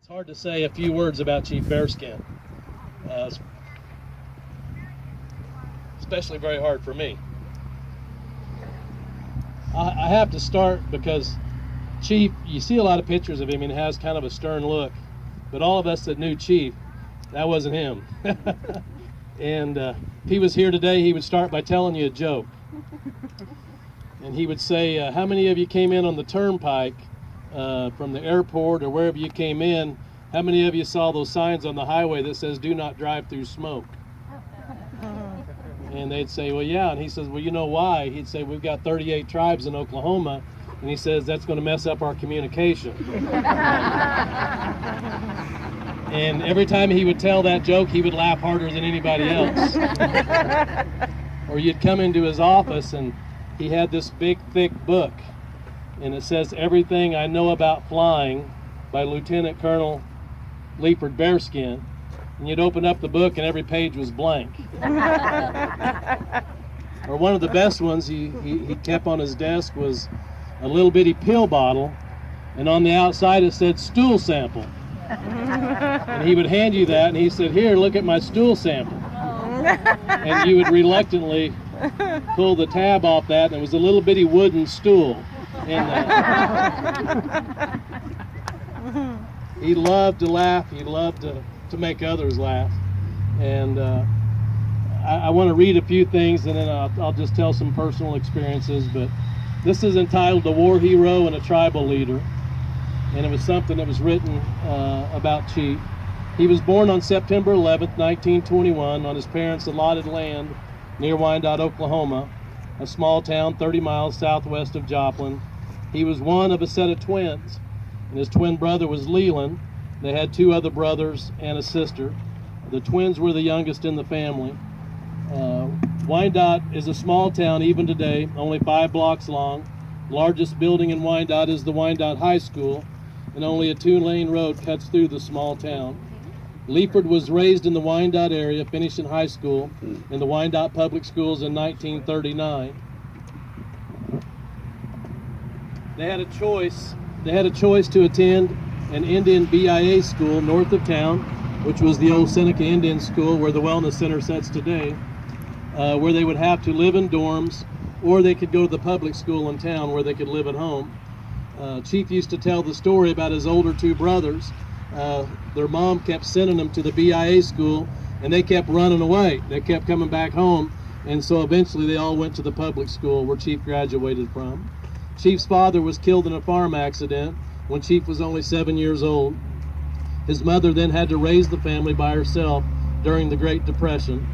It's hard to say a few words about Chief Bearskin, uh, especially very hard for me. I have to start because Chief, you see a lot of pictures of him and he has kind of a stern look, but all of us that knew Chief, that wasn't him. And if he was here today, he would start by telling you a joke. And he would say, how many of you came in on the turnpike from the airport or wherever you came in? How many of you saw those signs on the highway that says, do not drive through smoke? And they'd say, well, yeah. And he says, well, you know why? He'd say, we've got 38 tribes in Oklahoma. And he says, that's going to mess up our communication. And every time he would tell that joke, he would laugh harder than anybody else. Or you'd come into his office and he had this big, thick book. And it says, Everything I Know About Flying by Lieutenant Colonel Leopard Bearskin. And you'd open up the book and every page was blank. Or one of the best ones he kept on his desk was a little bitty pill bottle, and on the outside it said stool sample. And he would hand you that and he said, here, look at my stool sample. And you would reluctantly pull the tab off that, and it was a little bitty wooden stool. And he loved to laugh, he loved to make others laugh. And I want to read a few things and then I'll just tell some personal experiences, but this is entitled A War Hero and a Tribal Leader, and it was something that was written about Chief. He was born on September 11th, 1921 on his parents' allotted land near Wyandotte, Oklahoma, a small town 30 miles southwest of Joplin. He was one of a set of twins, and his twin brother was Leland. They had two other brothers and a sister. The twins were the youngest in the family. Wyandotte is a small town even today, only 5 blocks long. Largest building in Wyandotte is the Wyandotte High School, and only a 2-lane road cuts through the small town. Leopard was raised in the Wyandotte area, finishing high school in the Wyandotte Public Schools in 1939. They had a choice to attend an Indian BIA school north of town, which was the old Seneca Indian School where the Wellness Center sits today, where they would have to live in dorms, or they could go to the public school in town where they could live at home. Chief used to tell the story about his older 2 brothers. Their mom kept sending them to the BIA school, and they kept running away. They kept coming back home, and so eventually they all went to the public school where Chief graduated from. Chief's father was killed in a farm accident when Chief was only 7 years old. His mother then had to raise the family by herself during the Great Depression.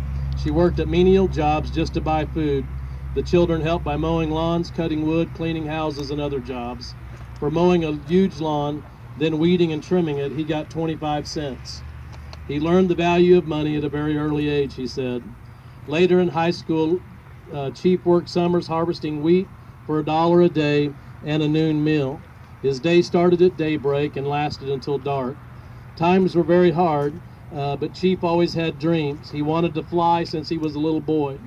She worked at menial jobs just to buy food. The children helped by mowing lawns, cutting wood, cleaning houses, and other jobs. For mowing a huge lawn, then weeding and trimming it, he got 25 cents. He learned the value of money at a very early age, he said. Later in high school, Chief worked summers harvesting wheat for $1 a day and a noon meal. His day started at daybreak and lasted until dark. Times were very hard, but Chief always had dreams. He wanted to fly since he was a little boy.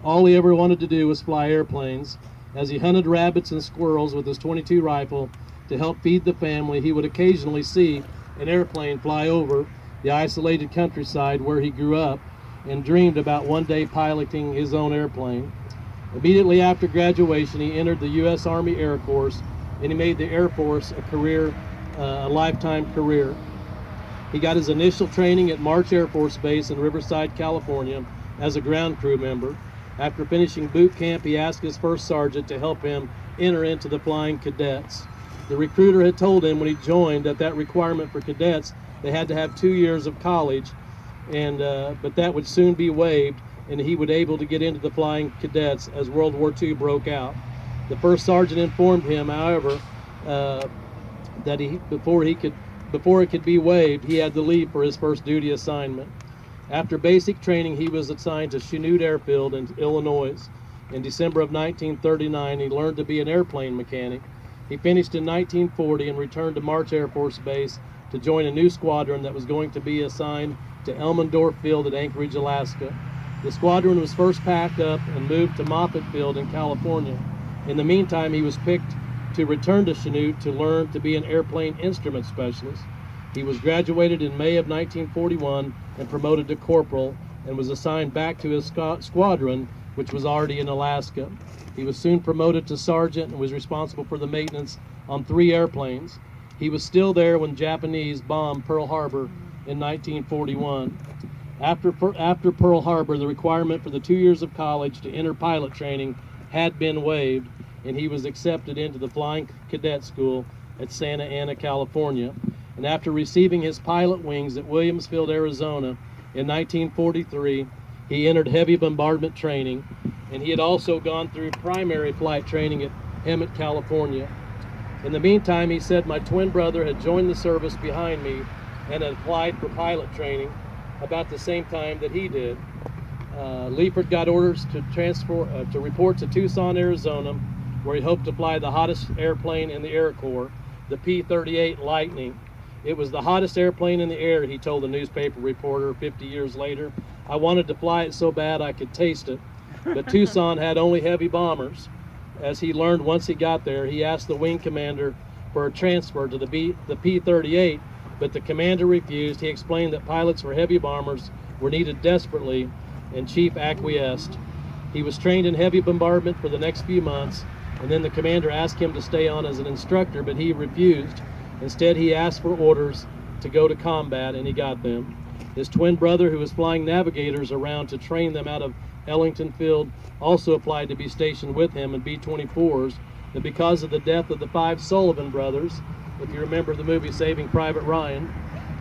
All he ever wanted to do was fly airplanes. As he hunted rabbits and squirrels with his .22 rifle to help feed the family, he would occasionally see an airplane fly over the isolated countryside where he grew up and dreamed about one day piloting his own airplane. Immediately after graduation, he entered the U.S. Army Air Force, and he made the Air Force a lifetime career. He got his initial training at March Air Force Base in Riverside, California, as a ground crew member. After finishing boot camp, he asked his first sergeant to help him enter into the Flying Cadets. The recruiter had told him when he joined that requirement for cadets, they had to have 2 years of college, but that would soon be waived, and he would be able to get into the Flying Cadets as World War II broke out. The first sergeant informed him, however, that before it could be waived, he had to leave for his first duty assignment. After basic training, he was assigned to Wyandotte Airfield in Illinois. In December of 1939, he learned to be an airplane mechanic. He finished in 1940 and returned to March Air Force Base to join a new squadron that was going to be assigned to Elmendorf Field at Anchorage, Alaska. The squadron was first packed up and moved to Moffett Field in California. In the meantime, he was picked to return to Wyandotte to learn to be an airplane instrument specialist. He was graduated in May of 1941 and promoted to corporal and was assigned back to his squadron, which was already in Alaska. He was soon promoted to sergeant and was responsible for the maintenance on 3 airplanes. He was still there when Japanese bombed Pearl Harbor in 1941. After Pearl Harbor, the requirement for the 2 years of college to enter pilot training had been waived, and he was accepted into the Flying Cadet School at Santa Ana, California. And after receiving his pilot wings at Williamsfield, Arizona in 1943, he entered heavy bombardment training, and he had also gone through primary flight training at Hemet, California. In the meantime, he said, my twin brother had joined the service behind me and had applied for pilot training about the same time that he did. Liefert got orders to report to Tucson, Arizona, where he hoped to fly the hottest airplane in the Air Corps, the P-38 Lightning. It was the hottest airplane in the air, he told a newspaper reporter 50 years later. I wanted to fly it so bad I could taste it, but Tucson had only heavy bombers. As he learned once he got there, he asked the wing commander for a transfer to the P-38, but the commander refused. He explained that pilots for heavy bombers were needed desperately, and Chief acquiesced. He was trained in heavy bombardment for the next few months, and then the commander asked him to stay on as an instructor, but he refused. Instead, he asked for orders to go to combat, and he got them. His twin brother, who was flying navigators around to train them out of Ellington Field, also applied to be stationed with him in B-24s, but because of the death of the 5 Sullivan brothers, if you remember the movie Saving Private Ryan,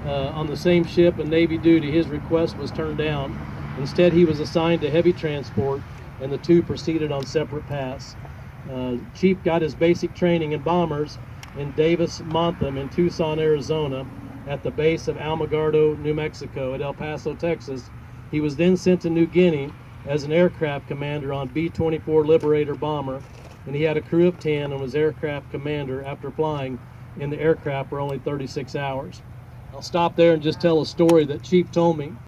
on the same ship and Navy duty, his request was turned down. Instead, he was assigned to heavy transport, and the two proceeded on separate paths. Chief got his basic training in bombers in Davis-Monthan in Tucson, Arizona, at the base of Alamogordo, New Mexico, at El Paso, Texas. He was then sent to New Guinea as an aircraft commander on B-24 Liberator bomber, and he had a crew of 10 and was aircraft commander after flying in the aircraft for only 36 hours. I'll stop there and just tell a story that Chief told me.